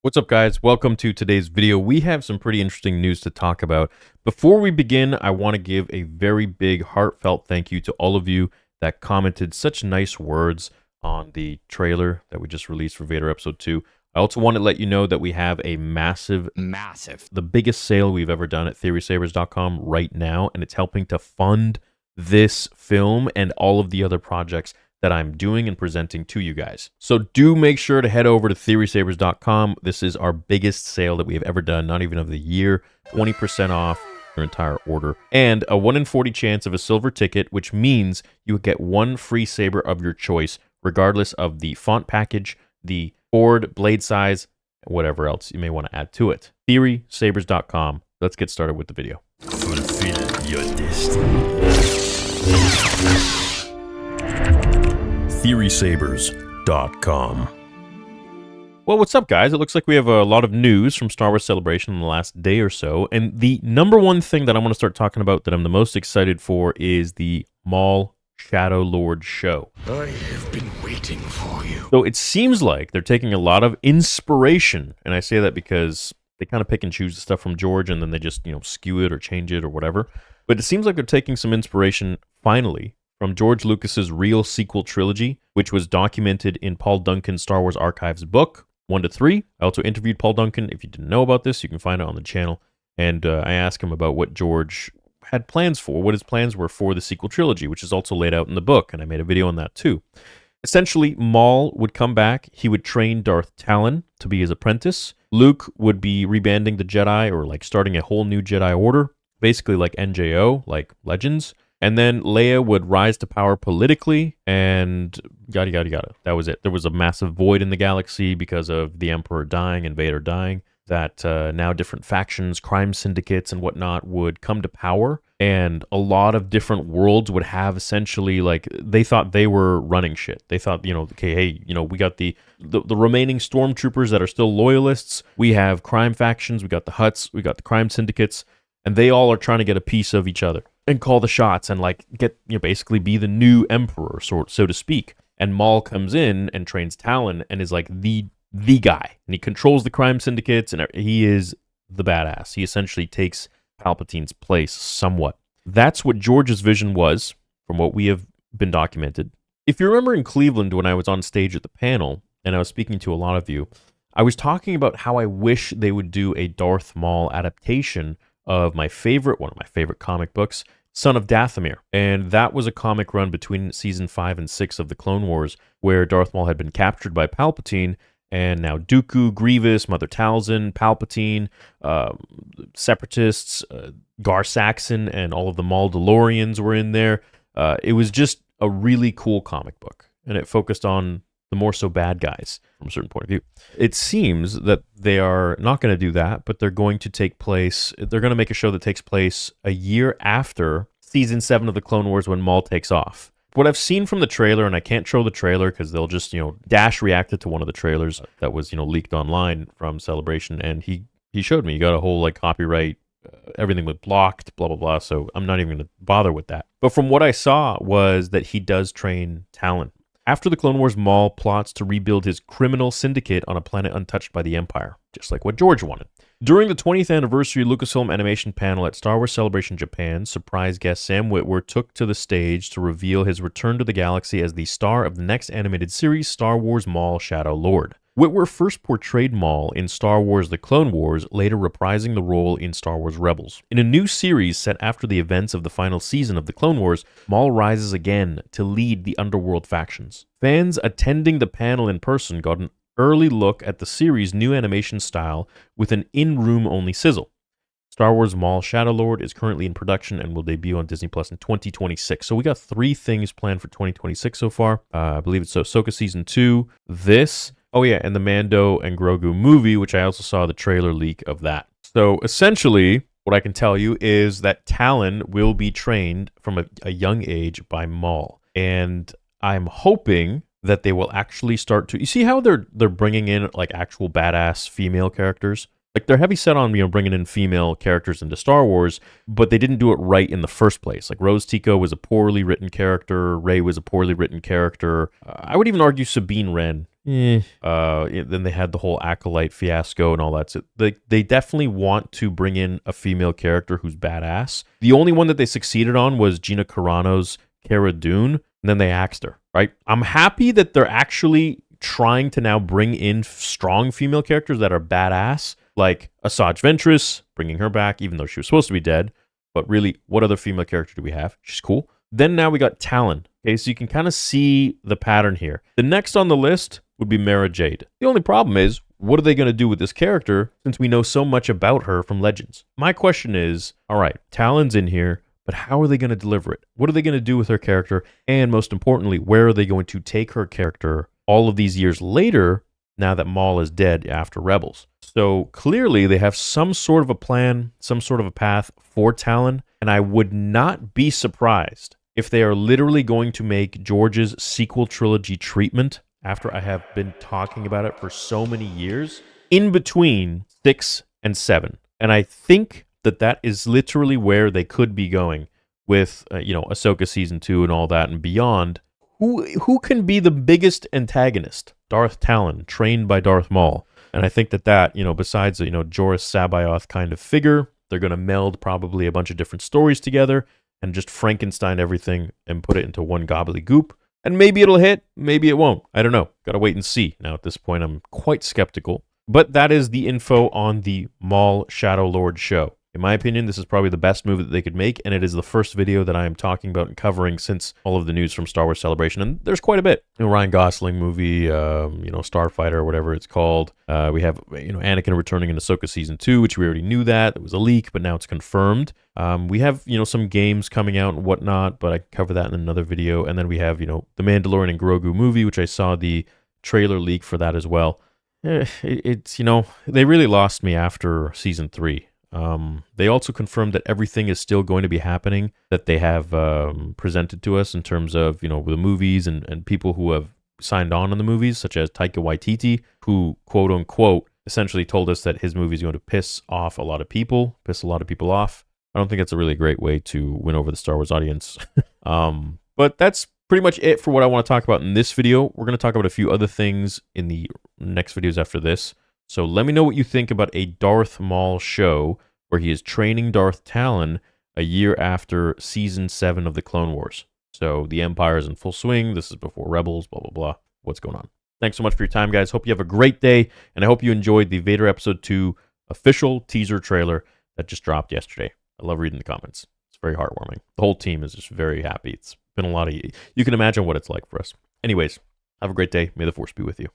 What's up, guys? Welcome to today's video. We have some pretty interesting news to talk about. Before we begin, I want to give a very big heartfelt thank you to all of you that commented such nice words on the trailer that we just released for Vader Episode 2. I also want to let you know that we have a massive, the biggest sale we've ever done at TheorySabers.com right now, and it's helping to fund this film and all of the other projects that I'm doing and presenting to you guys. So do make sure to head over to TheorySabers.com. This is our biggest sale that we have ever done, not even of the year. 20% off your entire order. And a 1 in 40 chance of a silver ticket, which means you get one free saber of your choice, regardless of the font package, the board, blade size, whatever else you may want to add to it. TheorySabers.com. Let's get started with the video. Fulfill your destiny. TheorySabers.com. Well, what's up, guys? It looks like we have a lot of news from Star Wars Celebration in the last day or so, and the number one thing that I want to start talking about that I'm the most excited for is the MAUL Shadow Lord show. I have been waiting for you. So it seems like they're taking a lot of inspiration, and I say that because they kind of pick and choose the stuff from George, and then they just, skew it or change it or whatever. But it seems like they're taking some inspiration, finally, from George Lucas's real sequel trilogy, which was documented in Paul Duncan's Star Wars Archives book, 1 to 3. I also interviewed Paul Duncan. If you didn't know about this, you can find it on the channel. And I asked him about what George had plans for, what his plans were for the sequel trilogy, which is also laid out in the book, and I made a video on that too. Essentially, Maul would come back. He would train Darth Talon to be his apprentice. Luke would be rebanding the Jedi, or starting a whole new Jedi Order, basically like NJO, like Legends. And then Leia would rise to power politically, and yada, yada, yada. That was it. There was a massive void in the galaxy because of the Emperor dying and Vader dying, that now different factions, crime syndicates, and whatnot would come to power, and a lot of different worlds would have essentially, they thought they were running shit. They thought, okay, hey, we got the remaining stormtroopers that are still loyalists. We have crime factions. We got the Hutts. We got the crime syndicates, and they all are trying to get a piece of each other and call the shots and get basically be the new emperor, so to speak. And Maul comes in and trains Talon and is the guy, and he controls the crime syndicates, and he is the badass. He essentially takes Palpatine's place somewhat. That's what George's vision was, from what we have been documented. If you remember in Cleveland when I was on stage at the panel and I was speaking to a lot of you, I was talking about how I wish they would do a Darth Maul adaptation of one of my favorite comic books, Son of Dathomir. And that was a comic run between season 5 and 6 of the Clone Wars, where Darth Maul had been captured by Palpatine, and now Dooku, Grievous, Mother Talzin, Palpatine, Separatists, Gar Saxon, and all of the Mauldalorians were in there. It was just a really cool comic book, and it focused on the more so bad guys from a certain point of view. It seems that they are not going to do that, but they're going to make a show that takes place a year after season 7 of the Clone Wars, when Maul takes off. What I've seen from the trailer, and I can't show the trailer because they'll just, Dash reacted to one of the trailers that was, leaked online from Celebration, and he showed me, you got a whole copyright, everything was blocked, blah, blah, blah, so I'm not even going to bother with that. But from what I saw was that he does train Talon. After the Clone Wars, Maul plots to rebuild his criminal syndicate on a planet untouched by the Empire, just like what George wanted. During the 20th anniversary Lucasfilm Animation panel at Star Wars Celebration Japan, surprise guest Sam Witwer took to the stage to reveal his return to the galaxy as the star of the next animated series, Star Wars MAUL Shadow Lord. Witwer first portrayed Maul in Star Wars The Clone Wars, later reprising the role in Star Wars Rebels. In a new series set after the events of the final season of The Clone Wars, Maul rises again to lead the underworld factions. Fans attending the panel in person got an early look at the series' new animation style with an in-room only sizzle. Star Wars MAUL Shadow Lord is currently in production and will debut on Disney Plus in 2026. So we got 3 things planned for 2026 so far. I believe it's Ahsoka Season 2, this... Oh yeah, and the Mando and Grogu movie, which I also saw the trailer leak of that. So essentially, what I can tell you is that Talon will be trained from a young age by Maul. And I'm hoping that they will actually start to... You see how they're bringing in actual badass female characters? They're heavy set on bringing in female characters into Star Wars, but they didn't do it right in the first place. Rose Tico was a poorly written character, Rey was a poorly written character. I would even argue Sabine Wren Then they had the whole Acolyte fiasco and all that. So they definitely want to bring in a female character who's badass. The only one that they succeeded on was Gina Carano's Cara Dune, and then they axed her, right? I'm happy that they're actually trying to now bring in strong female characters that are badass, like Asajj Ventress, bringing her back, even though she was supposed to be dead. But really, what other female character do we have? She's cool. Then now we got Talon. Okay, so you can kind of see the pattern here. The next on the list would be Mara Jade. The only problem is, what are they going to do with this character since we know so much about her from Legends? My question is, all right, Talon's in here, but how are they going to deliver it? What are they going to do with her character? And most importantly, where are they going to take her character all of these years later, now that Maul is dead after Rebels? So clearly they have some sort of a plan, some sort of a path for Talon, and I would not be surprised if they are literally going to make George's sequel trilogy treatment, after I have been talking about it for so many years, in between 6 and 7. And I think that is literally where they could be going with, Ahsoka Season 2 and all that and beyond. Who can be the biggest antagonist? Darth Talon, trained by Darth Maul. And I think that, besides, Joruus C'baoth kind of figure, they're going to meld probably a bunch of different stories together and just Frankenstein everything and put it into one gobbledygook. And maybe it'll hit, maybe it won't. I don't know. Got to wait and see. Now, at this point, I'm quite skeptical. But that is the info on the Maul Shadow Lord show. In my opinion, this is probably the best movie that they could make, and it is the first video that I am talking about and covering since all of the news from Star Wars Celebration, and there's quite a bit. Ryan Gosling movie, Starfighter, or whatever it's called. We have, Anakin returning in Ahsoka Season 2, which we already knew that. It was a leak, but now it's confirmed. We have, some games coming out and whatnot, but I cover that in another video. And then we have, the Mandalorian and Grogu movie, which I saw the trailer leak for that as well. It's, they really lost me after Season 3. They also confirmed that everything is still going to be happening that they have presented to us in terms of, the movies and people who have signed on in the movies, such as Taika Waititi, who, quote unquote, essentially told us that his movie is going to piss a lot of people off. I don't think that's a really great way to win over the Star Wars audience. But that's pretty much it for what I want to talk about in this video. We're going to talk about a few other things in the next videos after this. So let me know what you think about a Darth Maul show where he is training Darth Talon a year after Season 7 of the Clone Wars. So the Empire is in full swing. This is before Rebels, blah, blah, blah. What's going on? Thanks so much for your time, guys. Hope you have a great day, and I hope you enjoyed the Vader Episode 2 official teaser trailer that just dropped yesterday. I love reading the comments. It's very heartwarming. The whole team is just very happy. It's been a lot of... You can imagine what it's like for us. Anyways, have a great day. May the Force be with you.